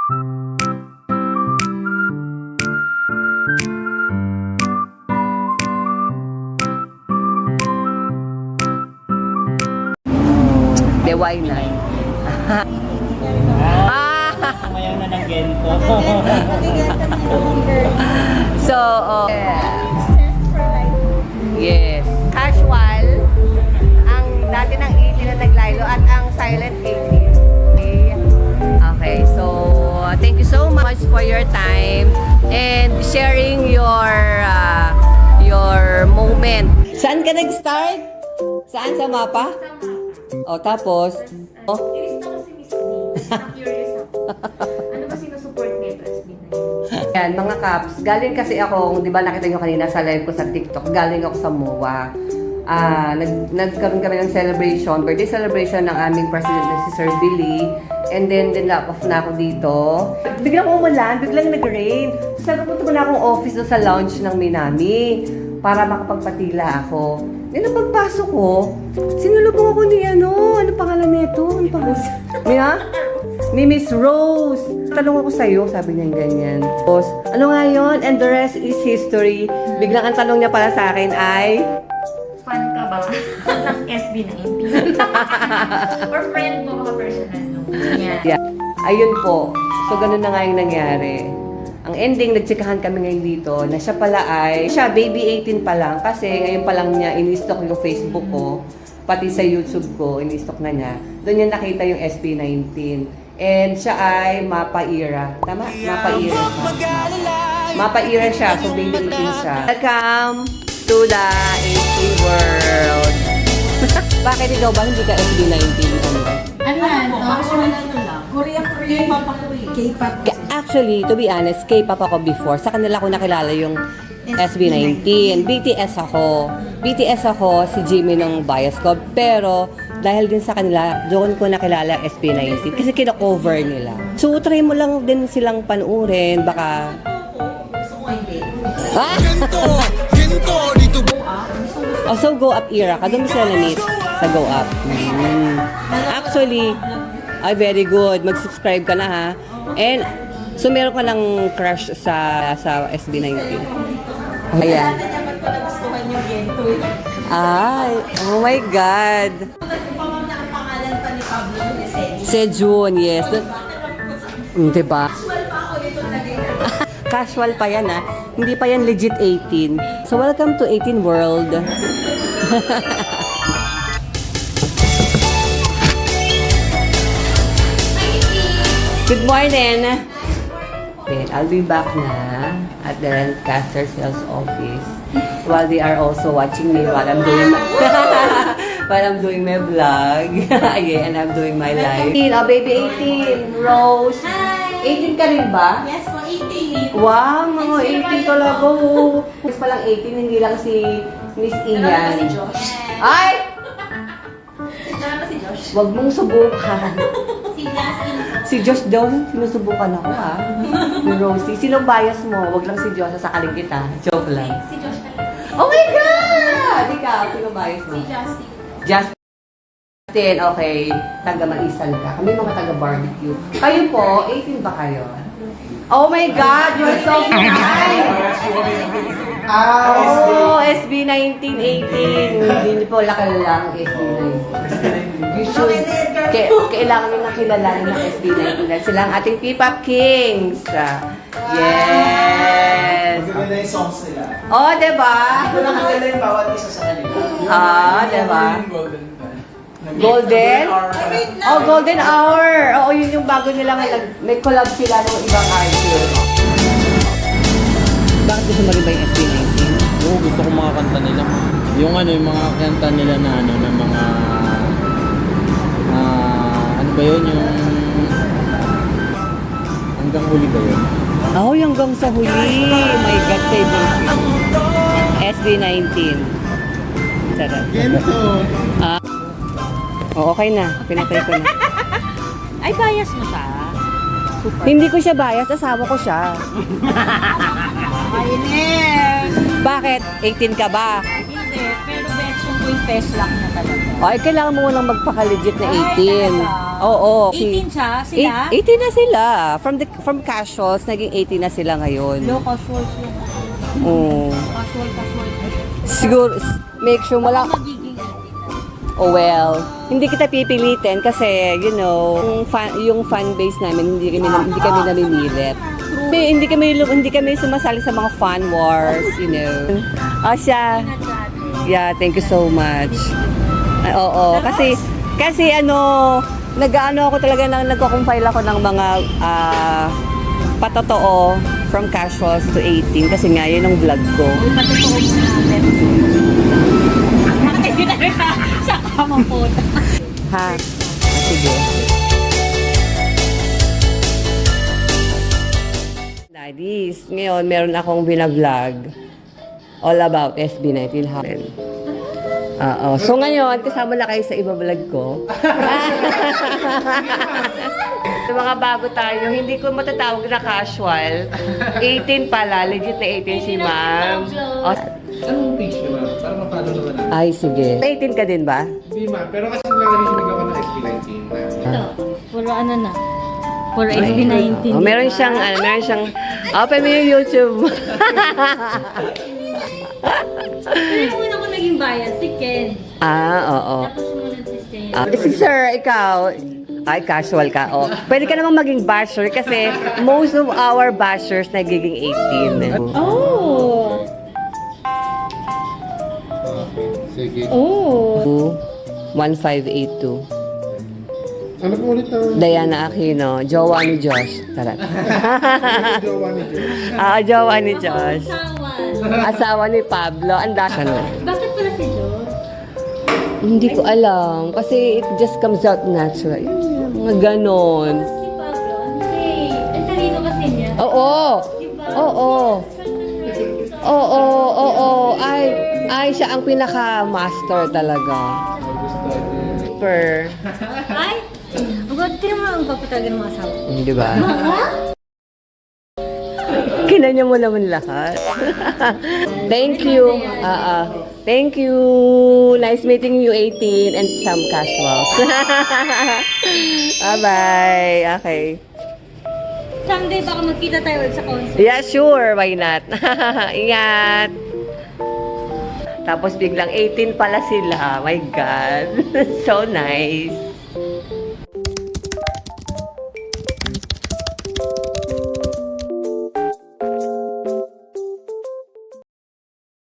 De, why not? Mayaw na ng gento. So, yes. Casual, ang dati ng 18 na naglaylo at ang silent 18. Okay, so thank you so much for your time and sharing your moment. Saan ka nag-start? Saan sa mapa? O, tapos? Inis na kasi Miss D. Curious ako. Ano ba sinusupport nito SB9? Yan, mga Kaps, galing kasi ako, di ba nakita nyo kanina sa live ko sa TikTok, galing ako sa MOA. Nagkaroon kami ng celebration, birthday celebration ng aming president na si Sir Billy. And then off na ako dito. Biglang umulan, biglang nag-rain. So, punta ko na akong office doon sa lounge ng Minami para makapagpatila ako. Then, nung pagpasok ko, sinulubong ako ni ano pangalan nito? Ano pangalan? Ni Miss Rose. Tanong ako sa'yo, sabi niya ganyan. Tapos, ano nga yun? And the rest is history. Biglang ang tanong niya para sa akin ay, Fan ka ba ng SB19? Or friend mo ka personal no? Yan. yeah. Ayun po. So, ganun na nga yung nangyari. Ang ending, nagtsikahan kami ngayon dito na siya pala baby 18 pa lang. Kasi ngayon pa lang niya, in-stock yung Facebook ko. Pati sa YouTube ko, in-stock na niya. Doon niya nakita yung SB19. And siya ay Mapa Era. Tama? Mapa Era siya. Mapa Era siya. So, baby 18 siya. Welcome to the 18 world. Bakit ikaw ba hindi ka SB19? Ano yan? Korea, K-pop. Actually, to be honest, K-pop ako before. Sa kanila ko nakilala yung SB19. BTS ako. BTS ako, si Jimmy ng bias ko. Pero, dahil din sa kanila, doon ko nakilala SB19. Kasi kina-cover nila. So, try mo lang din silang panuorin. Baka... Ah! Oh, so Go Up Era ka. Doon mo sila na-meet sa Go Up. Actually, ay very good. Mag-subscribe ka na ha. And, so meron ka ng crush sa SB19. Ayan. Ay, oh my God. Sejun, yes. Diba? Casual pa yan ha. Hindi pa yan legit 18. So welcome to 18 world. Good morning. Okay, I'll be back na at the Rentcaster sales office while they are also watching me while I'm doing my while I'm doing my vlog. Again, and I'm doing my live. Oh, baby 18, Rose. Hi! 18 ka rin ba? Yes po, 18. Wow, mga 18 talaga. Mas palang 18, hindi lang si Miss Ian. Si Josh. Ay! Si Josh. Huwag mong subukan. Si Justin. Si Josh daw, sinusubukan ako ha. Ni Rosie. Sinong bias mo? Huwag lang si Josh, sasakaling kita. Joke lang. Si Josh talaga. Oh my God! Ikaw, sinong bias mo? Si Justin. Justin, okay. Taga-maisan ka. Kami mga taga-barbecue. Kayo po, 18 ba kayo? Oh my God! You're so kind! Oh, SB19, 18. Hindi niyo po lang SB19. You should. Kailangan nyo na kilalanin ng SB19. Sila ang ating P-Pop Kings. Yes! Magaganda yung songs nila. Oh, diba? Ito lang maganda yung bawat isa sa kanila. Diba? Golden Golden? Hour. Oh, Golden Hour. Oo, yun yung bago nila. May collab sila ng ibang artist. Bakit gusto mo rin ba yung SB19? Oo, gusto ko mga kanta nila. Yung yung mga kanta nila na na mga ano ba yun, yung hanggang huli ba yun? Oh, yung hanggang sa huli. My God, save me. SB19. Sarap. Gento. Oh, okay na. Pinatay ko na. Ay, bias mo siya. Hindi ko siya bias. Asawa ko siya. Ayun eh. Bakit? 18 ka ba? Hindi, pero best yung boyfriend face lock na talaga. Ay, kailangan mo lang magpaka-legit na 18. talaga? Oo. 18 siya? Sila? 18 na sila. From casuals, naging 18 na sila ngayon. Low casual siya. Oo. Casual. Siguro, make sure mo lang. Magiging 18 na. Oh well, hindi kita pipilitin kasi, you know, yung fan base namin, hindi kami namimilit. Hindi kami sumasali sa mga fan wars, you know. Siya. Yeah, thank you so much. Oo, kasi nag-ano ako talaga nagko-compile ako ng mga patotoo from casuals to 18 kasi nga yun ang vlog ko. Uy, patotoo mo natin. Nakatayo na rin sa kamang po. Ha? Sige. Daddies, ngayon meron akong binablog all about SB19 Happen. Oo. So ngayon, kasama na kayo sa iba vlog ko. Sa mga bago tayo, hindi ko matatawag na casual. 18 pala, legit na 18 si ma'am. Oh, Anong page niyo, ma'am? Para mapalo naman natin. ay, sige. 18 ka din ba? Hindi, ma'am. Pero kasi narinig ako ng SB19. Ito, puro ano na. Puro SB19. Oh, meron siyang, open mo yung YouTube. Pero yung una ko naging bias, si Ken. Oo. Tapos sumunod si Ken. Si Sir, ikaw, ay, casual ka. Oh. Pwede ka namang maging basher kasi most of our bashers nagiging 18. Oh! Sige. Oh! 1582. Ano po ulit ang Diana Aquino, jowa ni Josh. Tara. jowa ni Diyos? Jowa ni Josh. Sawan. Asawa ni Pablo. Ang dasa no? Bakit pala si Josh? Hindi ko alam. Kasi it just comes out natural. Yun, mga ganon. Si Pablo, hindi. Ang talino kasi niya. Oo. Diba? Oo. Oo. Ay, siya ang pinaka-master talaga. Super. Ay! Agad, tira mo ang papatagan ng mga asawa. Di ba? Kinanya mo naman lahat. Thank you. Thank you. Nice meeting you, 18 and some casuals. Bye-bye. Okay. Someday baka magkita tayo ulit sa concert. Yeah, sure. Why not? Ingat. Tapos biglang 18 pala sila. My God. So nice.